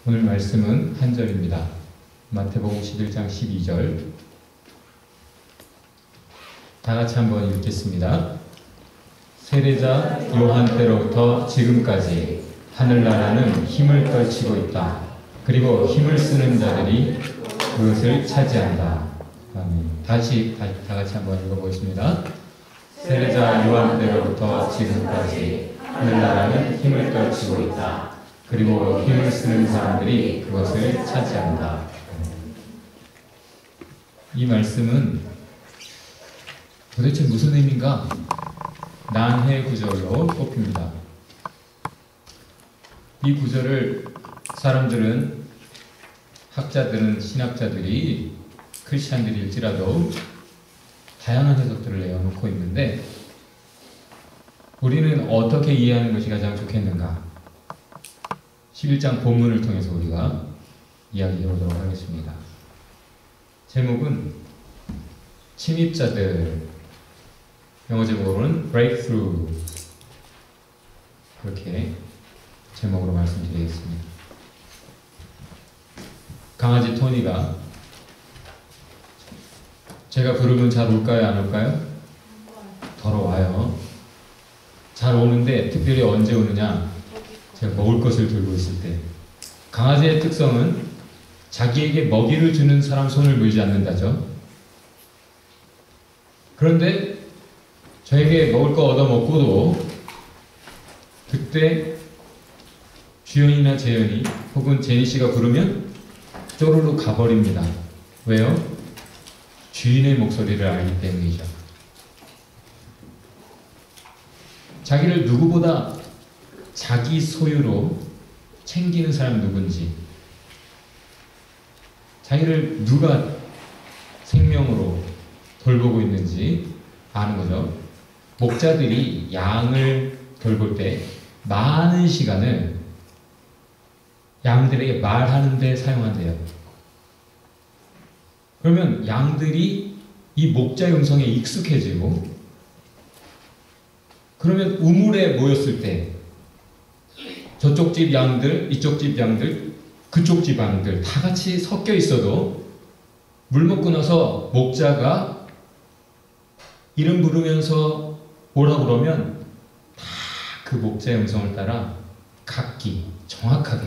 오늘 말씀은 한 절입니다. 마태복음 11장 12절. 다 같이 한번 읽겠습니다. 세례자 요한 때로부터 지금까지 하늘나라는 힘을 떨치고 있다. 그리고 힘을 쓰는 자들이 그것을 차지한다. 아멘. 다 같이 한번 읽어보겠습니다. 세례자 요한 때로부터 지금까지 하늘나라는 힘을 떨치고 있다. 그리고 힘을 쓰는 사람들이 그것을 차지한다. 이 말씀은 도대체 무슨 의미인가? 난해 구절로 꼽힙니다. 이 구절을 사람들은, 학자들은, 신학자들이, 크리스찬들일지라도 다양한 해석들을 내어놓고 있는데, 우리는 어떻게 이해하는 것이 가장 좋겠는가? 11장 본문을 통해서 우리가 이야기해 보도록 하겠습니다. 제목은 침입자들, 영어 제목으로는 breakthrough, 그렇게 제목으로 말씀드리겠습니다. 강아지 토니가 제가 부르면 잘 올까요, 안 올까요? 더러워요. 잘 오는데 특별히 언제 오느냐? 제가 먹을 것을 들고 있을 때. 강아지의 특성은 자기에게 먹이를 주는 사람 손을 물지 않는다죠. 그런데 저에게 먹을 거 얻어먹고도 그때 주연이나 재연이 혹은 제니씨가 부르면 쪼르르 가버립니다. 왜요? 주인의 목소리를 알기 때문이죠. 자기를 누구보다 자기 소유로 챙기는 사람이 누군지, 자기를 누가 생명으로 돌보고 있는지 아는 거죠. 목자들이 양을 돌볼 때 많은 시간을 양들에게 말하는 데 사용한대요. 그러면 양들이 이 목자의 음성에 익숙해지고, 그러면 우물에 모였을 때 저쪽 집 양들, 이쪽 집 양들, 그쪽 집 양들 다 같이 섞여 있어도 물 먹고 나서 목자가 이름 부르면서 오라고 그러면 다 그 목자의 음성을 따라 각기 정확하게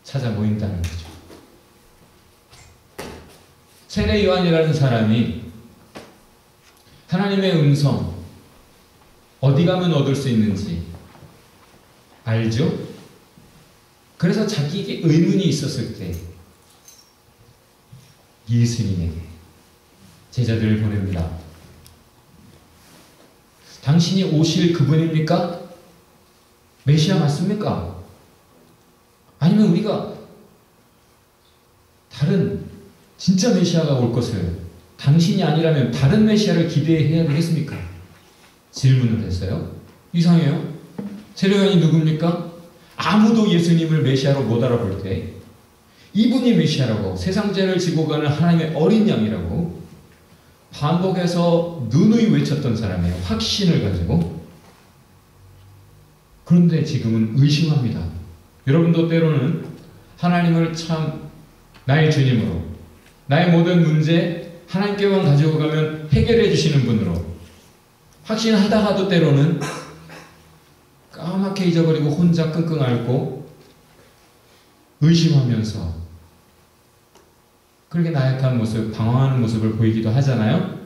찾아 모인다는 거죠. 세례 요한이라는 사람이 하나님의 음성 어디 가면 얻을 수 있는지 알죠? 그래서 자기에게 의문이 있었을 때 예수님에게 제자들을 보냅니다. 당신이 오실 그분입니까? 메시아 맞습니까? 아니면 우리가 다른 진짜 메시아가 올 것을, 당신이 아니라면 다른 메시아를 기대해야 되겠습니까? 질문을 했어요. 이상해요. 세례요한이 누굽니까? 아무도 예수님을 메시아로 못 알아볼 때 이분이 메시아라고, 세상 죄를 지고 가는 하나님의 어린 양이라고 반복해서 누누이 외쳤던 사람의 확신을 가지고, 그런데 지금은 의심합니다. 여러분도 때로는 하나님을 참 나의 주님으로, 나의 모든 문제 하나님께만 가지고 가면 해결해 주시는 분으로 확신하다가도 때로는 까맣게 잊어버리고 혼자 끙끙 앓고 의심하면서 그렇게 나약한 모습, 방황하는 모습을 보이기도 하잖아요.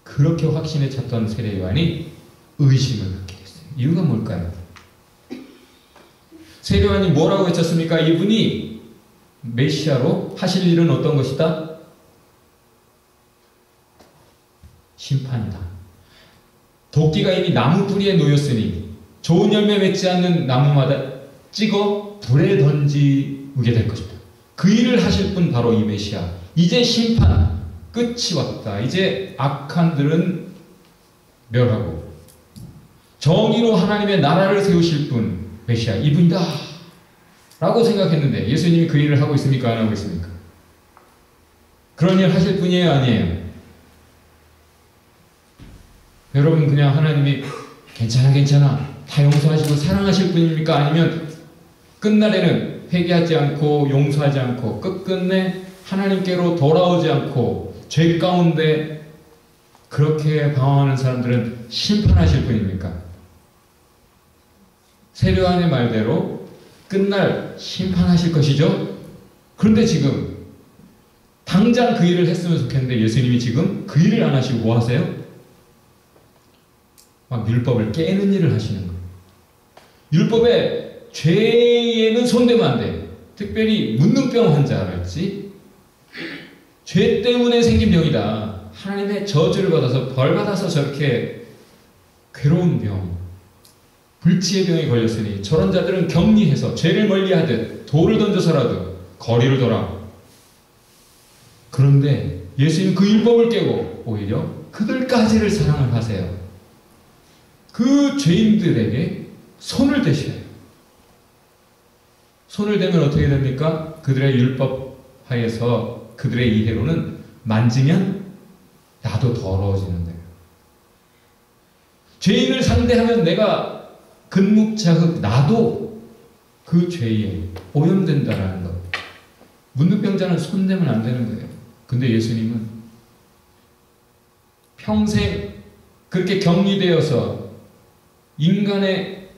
그렇게 확신에 찼던 세례 요한이 의심을 갖게 됐어요. 이유가 뭘까요? 세례 요한이 뭐라고 외쳤습니까? 이분이 메시아로 하실 일은 어떤 것이다? 심판이다. 도끼가 이미 나무 뿌리에 놓였으니 좋은 열매 맺지 않는 나무마다 찍어 불에 던지게 될 것이다. 그 일을 하실 분 바로 이 메시아. 이제 심판 끝이 왔다. 이제 악한들은 멸하고 정의로 하나님의 나라를 세우실 분 메시아 이분이다 라고 생각했는데 예수님이 그 일을 하고 있습니까? 안 하고 있습니까? 그런 일 하실 분이에요? 아니에요? 여러분 그냥 하나님이 괜찮아. 다 용서하시고 사랑하실 분입니까? 아니면 끝날에는 회개하지 않고 용서하지 않고 끝끝내 하나님께로 돌아오지 않고 죄 가운데 그렇게 방황하는 사람들은 심판하실 분입니까? 세례요한의 말대로 끝날 심판하실 것이죠. 그런데 지금 당장 그 일을 했으면 좋겠는데 예수님이 지금 그 일을 안 하시고 뭐 하세요? 막 율법을 깨는 일을 하시는 거예요. 율법에 죄에는 손대면 안 돼. 특별히 문둥병 환자랄지 죄 때문에 생긴 병이다. 하나님의 저주를 받아서 벌 받아서 저렇게 괴로운 병, 불치의 병에 걸렸으니 저런 자들은 격리해서 죄를 멀리하듯 돌을 던져서라도 거리를 돌아. 그런데 예수님 그 율법을 깨고 오히려 그들까지를 사랑을 하세요. 그 죄인들에게 손을 대셔요. 손을 대면 어떻게 됩니까? 그들의 율법 하에서 그들의 이해로는 만지면 나도 더러워지는 거예요. 죄인을 상대하면 내가 근묵자극 나도 그 죄에 오염된다라는 것. 문둥병자는 손대면 안 되는 거예요. 근데 예수님은 평생 그렇게 격리되어서 인간의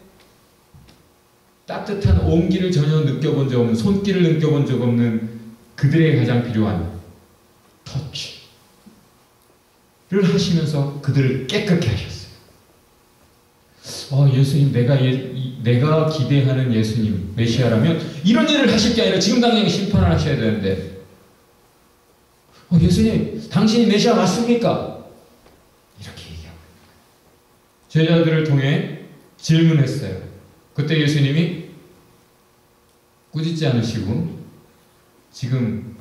따뜻한 온기를 전혀 느껴본 적 없는, 손길을 느껴본 적 없는 그들에게 가장 필요한 터치를 하시면서 그들을 깨끗게 하셨어요. 예수님, 내가 기대하는 예수님, 메시아라면 이런 일을 하실 게 아니라 지금 당장 심판을 하셔야 되는데, 예수님, 당신이 메시아 맞습니까? 이렇게 얘기하고 제자들을 통해 질문했어요. 그때 예수님이 꾸짖지 않으시고 지금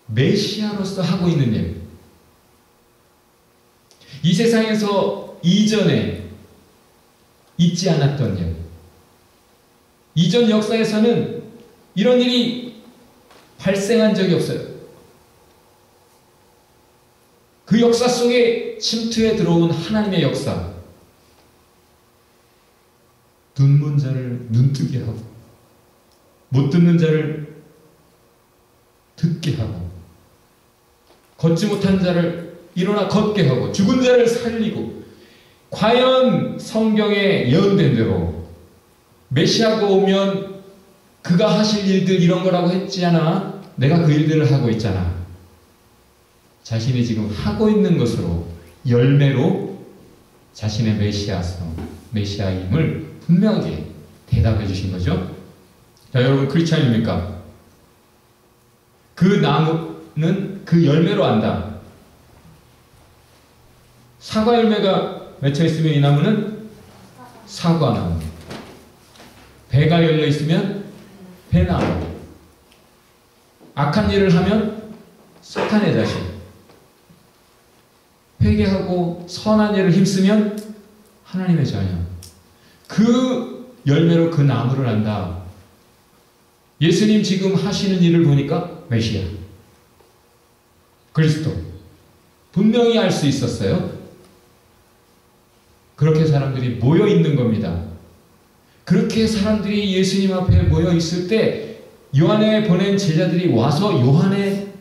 메시아로서 하고 있는 일, 이 세상에서 이전에 있지 않았던 일, 이전 역사에서는 이런 일이 발생한 적이 없어요. 그 역사 속에 침투해 들어온 하나님의 역사, 눈먼 자를 눈뜨게 하고 못 듣는 자를 듣게 하고 걷지 못한 자를 일어나 걷게 하고 죽은 자를 살리고, 과연 성경에 예언된 대로 메시아가 오면 그가 하실 일들 이런 거라고 했지 않아? 내가 그 일들을 하고 있잖아. 자신이 지금 하고 있는 것으로 열매로 자신의 메시아임을 분명하게 대답해 주신 거죠. 자, 여러분 크리스찬입니까? 그 나무는 그 열매로 안다. 사과 열매가 맺혀 있으면 이 나무는 사과나무, 배가 열려 있으면 배나무, 악한 일을 하면 사탄의 자식, 회개하고 선한 일을 힘쓰면 하나님의 자녀. 그 열매로 그 나무를 안다. 예수님 지금 하시는 일을 보니까 메시아, 그리스도 분명히 알 수 있었어요. 그렇게 사람들이 모여 있는 겁니다. 그렇게 사람들이 예수님 앞에 모여 있을 때 요한에 보낸 제자들이 와서 요한의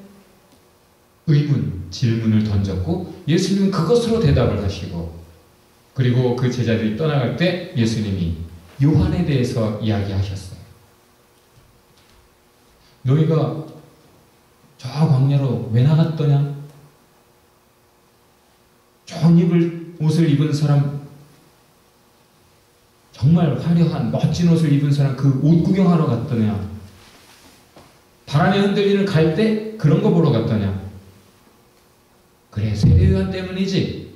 질문을 던졌고 예수님은 그것으로 대답을 하시고, 그리고 그 제자들이 떠나갈 때 예수님이 요한에 대해서 이야기하셨어요. 너희가 저 광야로 왜 나갔더냐? 좋은 옷을 입은 사람, 정말 화려한 멋진 옷을 입은 사람 그 옷 구경하러 갔더냐? 바람에 흔들리는 갈대 그런 거 보러 갔더냐? 그래, 세례요한 때문이지.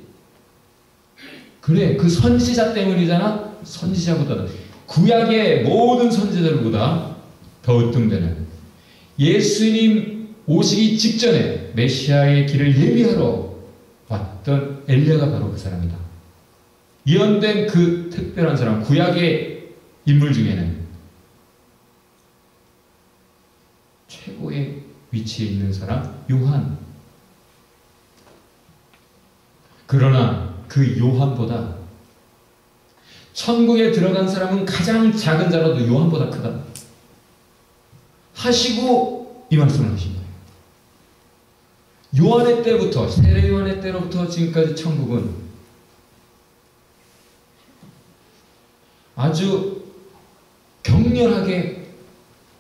그래, 그 선지자 때문이잖아. 선지자보다, 구약의 모든 선지자들보다 더 으뜸되는 예수님 오시기 직전에 메시아의 길을 예비하러 왔던 엘리야가 바로 그 사람이다. 예언된 그 특별한 사람, 구약의 인물 중에는 최고의 위치에 있는 사람, 요한. 그러나 그 요한보다 천국에 들어간 사람은 가장 작은 자라도 요한보다 크다 하시고 이 말씀을 하신 거예요. 요한의 때부터, 세례 요한의 때로부터 지금까지 천국은 아주 격렬하게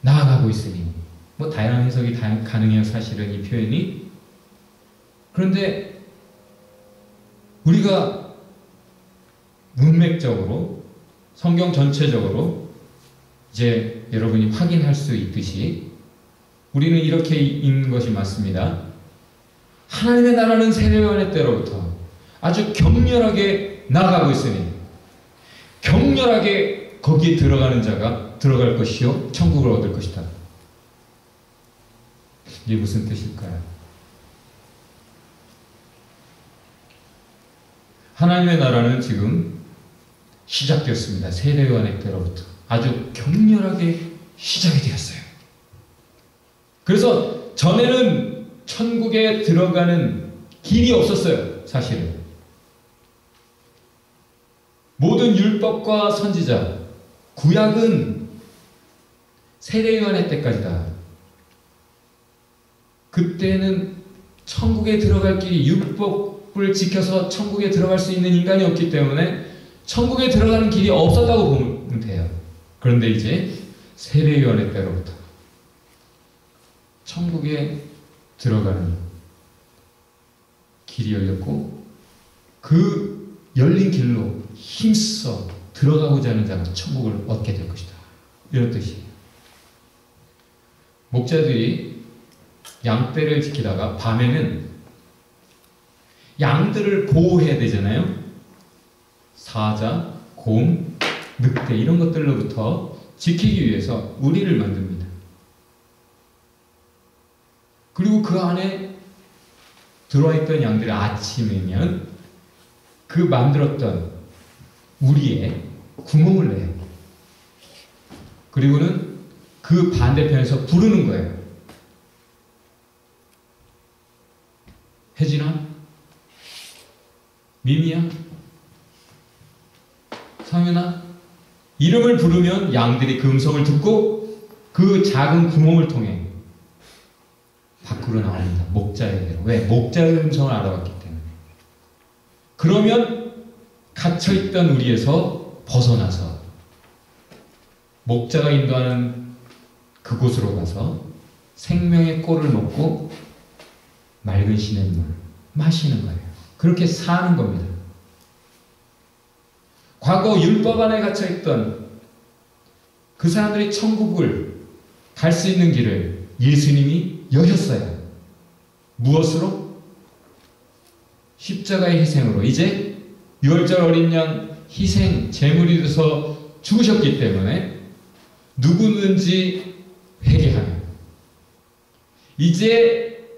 나아가고 있으니, 뭐 다양한 해석이 가능해요, 사실은 이 표현이. 그런데 우리가 문맥적으로 성경 전체적으로 이제 여러분이 확인할 수 있듯이 우리는 이렇게 읽는 것이 맞습니다. 하나님의 나라는 세례 요한의 때로부터 아주 격렬하게 나아가고 있으니 격렬하게 거기에 들어가는 자가 들어갈 것이요 천국을 얻을 것이다. 이게 무슨 뜻일까요? 하나님의 나라는 지금 시작되었습니다. 세례 요한의 때로부터 아주 격렬하게 시작이 되었어요. 그래서 전에는 천국에 들어가는 길이 없었어요. 사실은 모든 율법과 선지자, 구약은 세례 요한의 때까지다. 그때는 천국에 들어갈 길이, 율법을 지켜서 천국에 들어갈 수 있는 인간이 없기 때문에 천국에 들어가는 길이 없었다고 보면 돼요. 그런데 이제 세례 요한의 때로부터 천국에 들어가는 길이 열렸고, 그 열린 길로 힘써 들어가고자 하는 자가 천국을 얻게 될 것이다. 이런 뜻이에요. 목자들이 양떼를 지키다가 밤에는 양들을 보호해야 되잖아요. 사자, 곰, 늑대 이런 것들로부터 지키기 위해서 우리를 만듭니다. 그리고 그 안에 들어와 있던 양들이 아침이면 그 만들었던 우리에 구멍을 내요. 그리고는 그 반대편에서 부르는 거예요. 혜진아, 미미야, 성윤아, 이름을 부르면 양들이 그 음성을 듣고 그 작은 구멍을 통해 밖으로 나옵니다. 목자에게로. 왜? 목자의 음성을 알아봤기 때문에. 그러면 갇혀있던 우리에서 벗어나서 목자가 인도하는 그곳으로 가서 생명의 꼴을 먹고 맑은 시냇물 마시는 거예요. 그렇게 사는 겁니다. 과거 율법 안에 갇혀있던 그 사람들이 천국을 갈 수 있는 길을 예수님이 여셨어요. 무엇으로? 십자가의 희생으로. 이제 유월절 어린 양 희생 제물이 돼서 죽으셨기 때문에 누구든지 회개하면 이제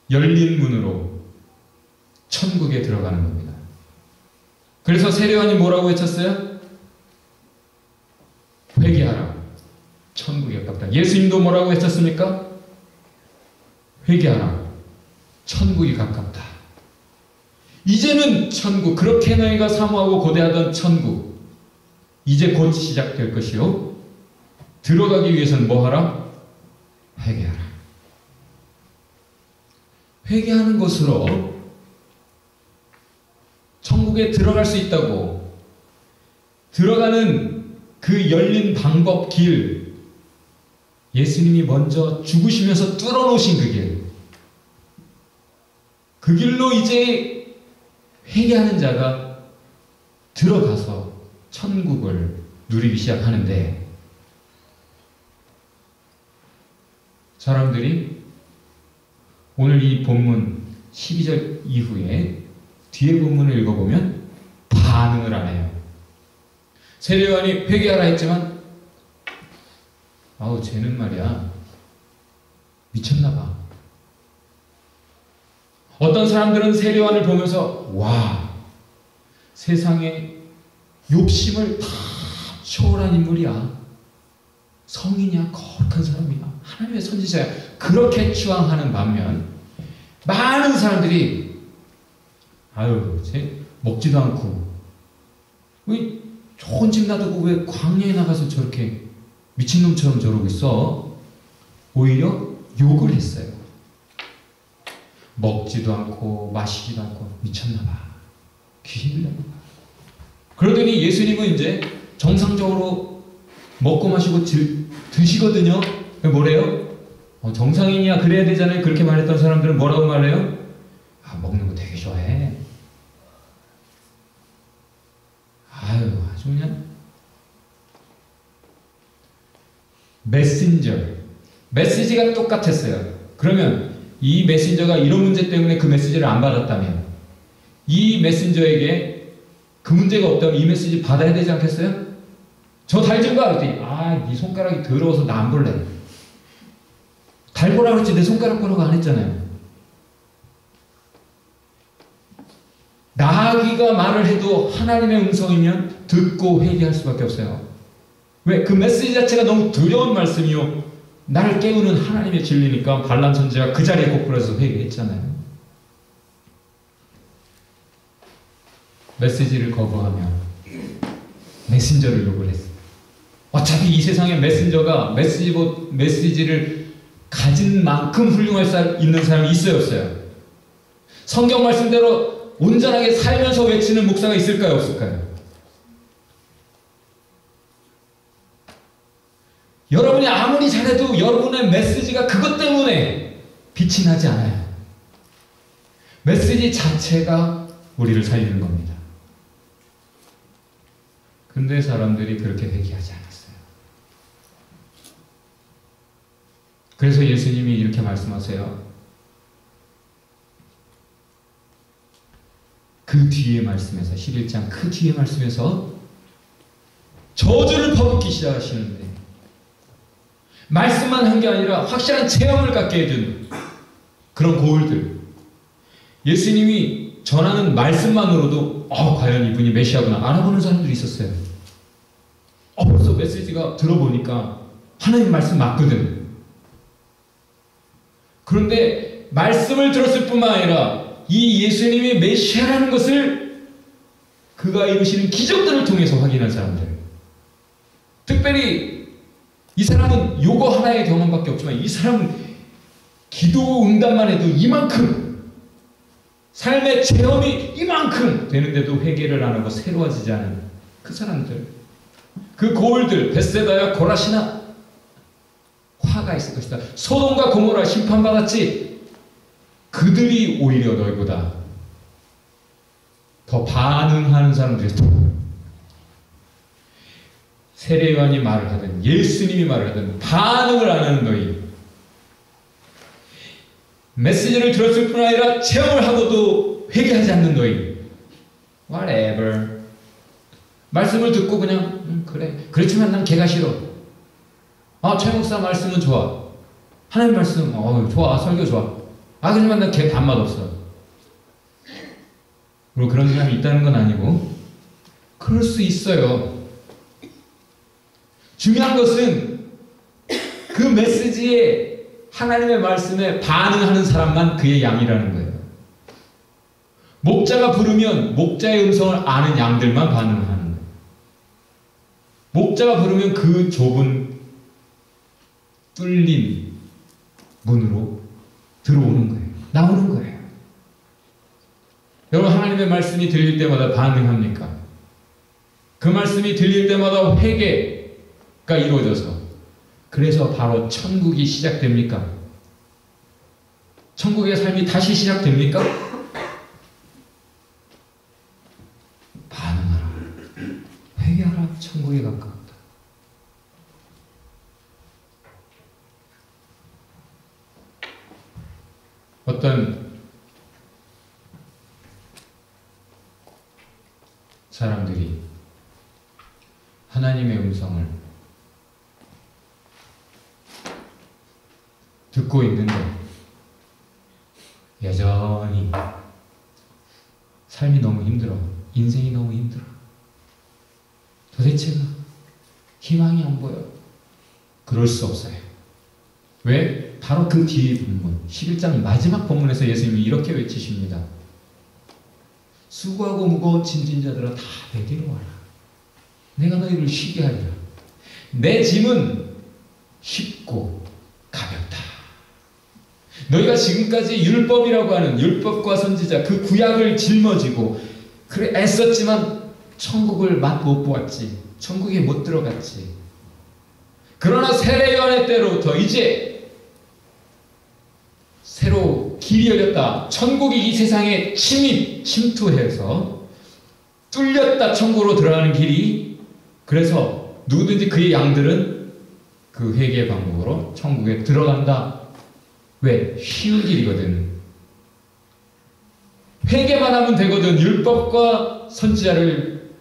열린 문으로 천국에 들어가는 겁니다. 그래서 세례요한이 뭐라고 외쳤어요? 회개하라. 천국에 가깝다. 예수님도 뭐라고 외쳤습니까? 회개하라. 천국이 가깝다. 이제는 천국, 그렇게 너희가 사모하고 고대하던 천국, 이제 곧 시작될 것이요. 들어가기 위해서는 뭐 하라? 회개하라. 회개하는 것으로 천국에 들어갈 수 있다고, 들어가는 그 열린 방법, 길, 예수님이 먼저 죽으시면서 뚫어놓으신 그 길, 그 길로 이제 회개하는 자가 들어가서 천국을 누리기 시작하는데, 사람들이 오늘 이 본문 12절 이후에 뒤에 본문을 읽어보면 반응을 안 해요. 세례요한이 회개하라 했지만 아우 쟤는 말이야 미쳤나봐. 어떤 사람들은 세례요한을 보면서 와, 세상에 욕심을 다 초월한 인물이야. 성인이야, 거룩한 사람이야, 하나님의 선지자야. 그렇게 추앙하는 반면 많은 사람들이 아유 쟤 먹지도 않고 왜 좋은 집 놔두고 왜 광야에 나가서 저렇게 미친놈처럼 저러고 있어? 오히려 욕을 했어요. 먹지도 않고 마시지도 않고 미쳤나봐. 귀신 들렸나봐. 그러더니 예수님은 이제 정상적으로 먹고 마시고 드시거든요. 뭐래요? 정상인이야 그래야 되잖아요. 그렇게 말했던 사람들은 뭐라고 말해요? 먹는 거 되게 좋아해. 아유, 아주 그냥 메시지가 똑같았어요. 그러면 이 메신저가 이런 문제 때문에 그 메시지를 안 받았다면, 이 메신저에게 그 문제가 없다면 이 메시지 받아야 되지 않겠어요? 저 달 좀 봐! 그랬더니 네 손가락이 더러워서 나 안 볼래. 달보라 그랬지 내 손가락 보라고 안 했잖아요. 나귀가 말을 해도 하나님의 음성이면 듣고 회개할 수밖에 없어요. 왜? 그 메시지 자체가 너무 두려운 말씀이요, 나를 깨우는 하나님의 진리니까 발람 선지자가 그 자리에 곧부러서 회개했잖아요. 메시지를 거부하며 메신저를 요구를 했어요. 어차피 이 세상에 메신저가 메시지를 가진 만큼 훌륭할 있는 사람이 있어요, 없어요? 성경 말씀대로 온전하게 살면서 외치는 목사가 있을까요, 없을까요? 여러분이 아무리 잘해도 여러분의 메시지가 그것 때문에 빛이 나지 않아요. 메시지 자체가 우리를 살리는 겁니다. 근데 사람들이 그렇게 회개하지 않았어요. 그래서 예수님이 이렇게 말씀하세요. 그 뒤에 말씀에서, 11장 그 뒤에 말씀에서 저주를 퍼붓기 시작하시는데, 말씀만 한 게 아니라 확실한 체험을 갖게 해준 그런 고울들. 예수님이 전하는 말씀만으로도 과연 이분이 메시아구나 알아보는 사람들이 있었어요. 벌써 메시지가 들어보니까 하나님 말씀 맞거든. 그런데 말씀을 들었을 뿐만 아니라 이 예수님이 메시아라는 것을 그가 이루시는 기적들을 통해서 확인한 사람들. 특별히 이 사람은 요거 하나의 경험밖에 없지만 이 사람은 기도 응답만 해도 이만큼, 삶의 체험이 이만큼 되는데도 회개를 안 하고 새로워지지 않은 그 사람들, 그 고울들, 벳세다야 고라시나 화가 있을 것이다. 소돔과 고모라 심판받았지. 그들이 오히려 너희보다 더 반응하는 사람들이 더, 세례요한이 말을 하든 예수님이 말을 하든 반응을 안 하는 너희, 메시지를 들었을 뿐 아니라 체험을 하고도 회개하지 않는 너희, whatever, 말씀을 듣고 그냥 그래, 그렇지만 난 걔가 싫어. 최 목사 말씀은 좋아, 하나님 말씀 좋아, 설교 좋아, 그렇지만 난 걔 단맛 없어. 물론 그런 사람이 있다는 건 아니고 그럴 수 있어요. 중요한 것은 그 메시지에, 하나님의 말씀에 반응하는 사람만 그의 양이라는 거예요. 목자가 부르면 목자의 음성을 아는 양들만 반응하는 거예요. 목자가 부르면 그 좁은 뚫린 문으로 들어오는 거예요. 나오는 거예요. 여러분, 하나님의 말씀이 들릴 때마다 반응합니까? 그 말씀이 들릴 때마다 회개가 이루어져서, 그래서 바로 천국이 시작됩니까? 천국의 삶이 다시 시작됩니까? 반응하라, 회개하라, 천국에 가까웠다. 어떤 사람들이 하나님의 음성을 듣고 있는데 여전히 삶이 너무 힘들어, 인생이 너무 힘들어, 도대체가 희망이 안 보여. 그럴 수 없어요. 왜? 바로 그 뒤의 본문, 11장 마지막 본문에서 예수님이 이렇게 외치십니다. 수고하고 무거운 짐진 자들아 다 내게로 와라. 내가 너희를 쉬게 하리라. 내 짐은 쉽고 가볍다. 너희가 지금까지 율법이라고 하는 율법과 선지자 그 구약을 짊어지고 그래 애썼지만 천국을 맛 못 보았지. 천국에 못 들어갔지. 그러나 세례 요한의 때로부터 이제 새로 길이 열렸다. 천국이 이 세상에 침투해서 뚫렸다. 천국으로 들어가는 길이. 그래서 누구든지 그의 양들은 그 회개의 방법으로 천국에 들어간다. 왜? 쉬운 길이거든. 회개만 하면 되거든. 율법과 선지자를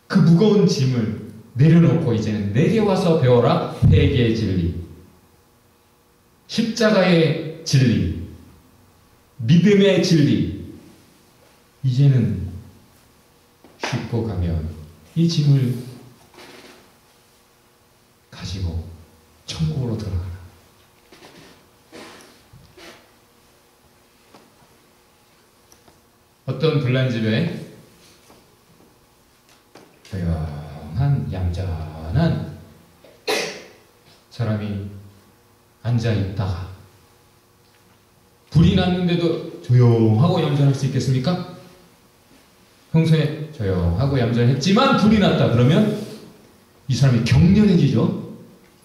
그 무거운 짐을 내려놓고 이제는 내게 와서 배워라. 회개의 진리, 십자가의 진리, 믿음의 진리. 이제는 쉽고 가벼운 이 짐을 가지고 천국으로 들어가라. 어떤 불난집에 조용한 얌전한 사람이 앉아있다가 불이 났는데도 조용하고 얌전할 수 있겠습니까? 평소에 조용하고 얌전했지만 불이 났다 그러면 이 사람이 격렬해지죠.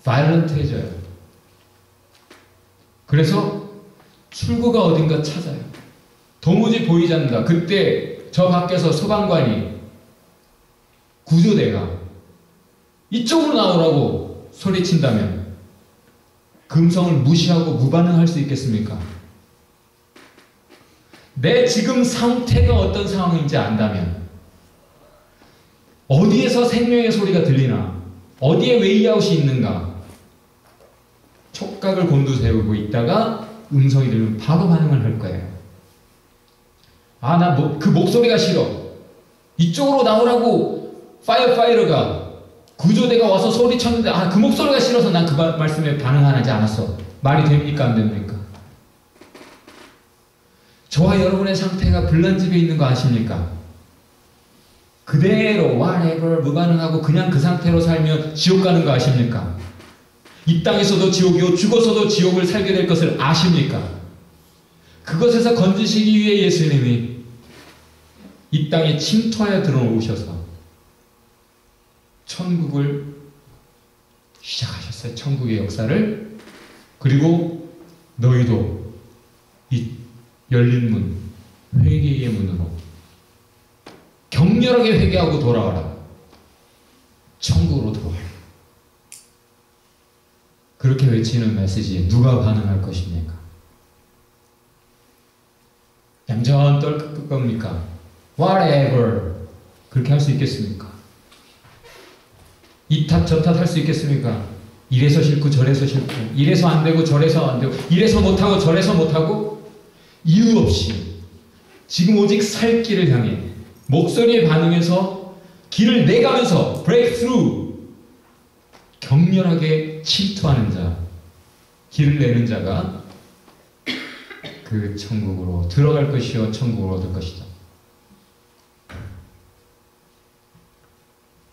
바이런트해져요. 그래서 출구가 어딘가 찾아요. 도무지 보이지 않는다. 그때 저 밖에서 소방관이, 구조대가 이쪽으로 나오라고 소리친다면 금성을 무시하고 무반응할 수 있겠습니까? 내 지금 상태가 어떤 상황인지 안다면, 어디에서 생명의 소리가 들리나, 어디에 웨이아웃이 있는가, 촉각을 곤두세우고 있다가 음성이 들리면 바로 반응을 할 거예요. 아, 나 그 목소리가 싫어. 이쪽으로 나오라고 파이어파이터가, 구조대가 와서 소리쳤는데 아, 그 목소리가 싫어서 난 그 말씀에 반응하지 않았어. 말이 됩니까? 안 됩니까? 저와 여러분의 상태가 불난집에 있는 거 아십니까? 그대로 whatever 무반응하고 그냥 그 상태로 살면 지옥 가는 거 아십니까? 이 땅에서도 지옥이요 죽어서도 지옥을 살게 될 것을 아십니까? 그것에서 건지시기 위해 예수님이 이 땅에 침투하여 들어오셔서 천국을 시작하셨어요. 천국의 역사를. 그리고 너희도 이 열린 문, 회개의 문으로 격렬하게 회개하고 돌아와라. 천국으로 들어와라. 그렇게 외치는 메시지에 누가 반응할 것입니까? 얌전 떨 겁니까? Whatever. 그렇게 할 수 있겠습니까? 이 탓 저 탓 할 수 있겠습니까? 이래서 싫고 저래서 싫고, 이래서 안 되고 저래서 안 되고, 이래서 못하고 저래서 못하고, 이유 없이 지금 오직 살 길을 향해 목소리에 반응해서 길을 내가면서 breakthrough, 격렬하게 침투하는 자, 길을 내는 자가 그 천국으로 들어갈 것이요 천국으로 얻을 것이다.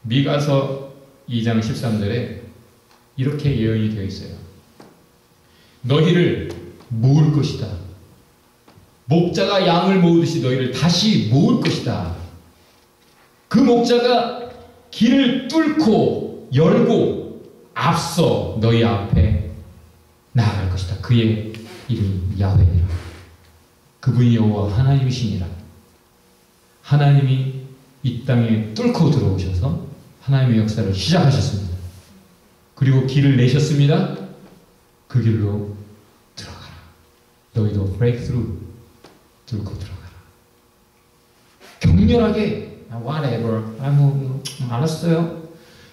미가서 2장 13절에 이렇게 예언이 되어 있어요. 너희를 모을 것이다. 목자가 양을 모으듯이 너희를 다시 모을 것이다. 그 목자가 길을 뚫고 열고 앞서 너희 앞에 나아갈 것이다. 그의 이름이 야훼니라. 그분이 여호와 하나님이시니라. 하나님이 이 땅에 뚫고 들어오셔서 하나님의 역사를 시작하셨습니다. 그리고 길을 내셨습니다. 그 길로 들어가라. 너희도 breakthrough, 뚫고 들어가라. 격렬하게 whatever, 알았어요.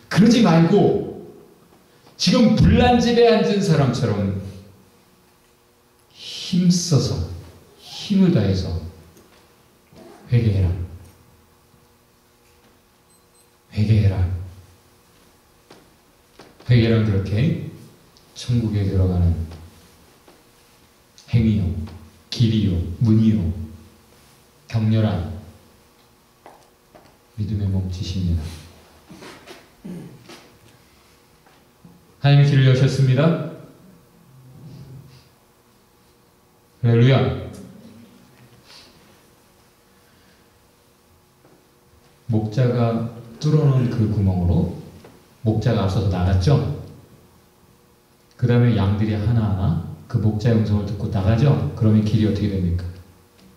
그러지 말고 지금 불난집에 앉은 사람처럼 힘써서, 힘을 다해서 회개해라. 회개해라. 회개란 그렇게 천국에 들어가는 행위요, 길이요, 문이요, 격렬한 믿음의 몸짓입니다. 하나님의 길을 여셨습니다. 할렐루야. 목자가 뚫어놓은 그 구멍으로 목자가 앞서서 나갔죠. 그 다음에 양들이 하나하나 그 목자의 음성을 듣고 나가죠. 그러면 길이 어떻게 됩니까?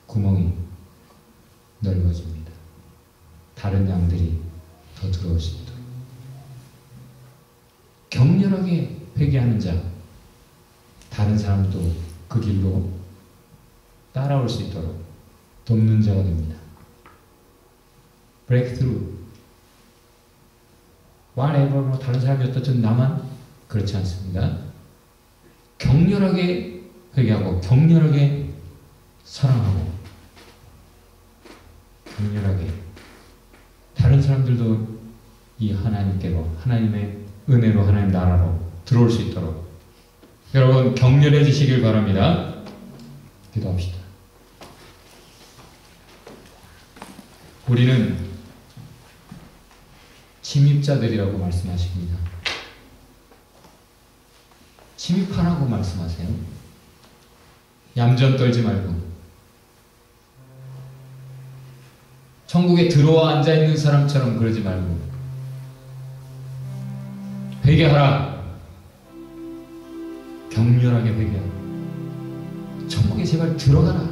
구멍이 넓어집니다. 다른 양들이 더 들어올 수 있도록. 격렬하게 회개하는 자, 다른 사람도 그 길로 따라올 수 있도록 돕는 자가 됩니다. 브레이크트루. whatever, 다른 사람이 어떻든 나만 그렇지 않습니다. 격렬하게 회개하고 격렬하게 사랑하고 격렬하게 다른 사람들도 이 하나님께로, 하나님의 은혜로, 하나님 나라로 들어올 수 있도록 여러분 격렬해지시길 바랍니다. 기도합시다. 우리는 침입자들이라고 말씀하십니다. 침입하라고 말씀하세요. 얌전 떨지 말고 천국에 들어와 앉아있는 사람처럼 그러지 말고 회개하라. 격렬하게 회개하라. 천국에 제발 들어가라.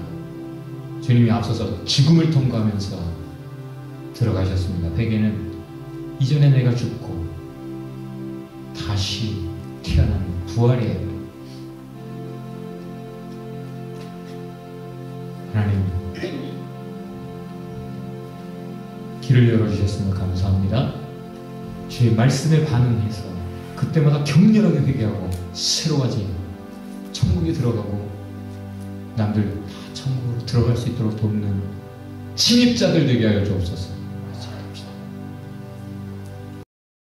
주님이 앞서서 죽음을 통과하면서 들어가셨습니다. 회개는 이전에 내가 죽고 다시 태어나는 부활이에요. 하나님 길을 열어주셨음을 감사합니다. 주의 말씀에 반응해서 그때마다 격렬하게 회개하고 새로워지 천국에 들어가고 남들 다 천국으로 들어갈 수 있도록 돕는 침입자들 되게 하여 주옵소서.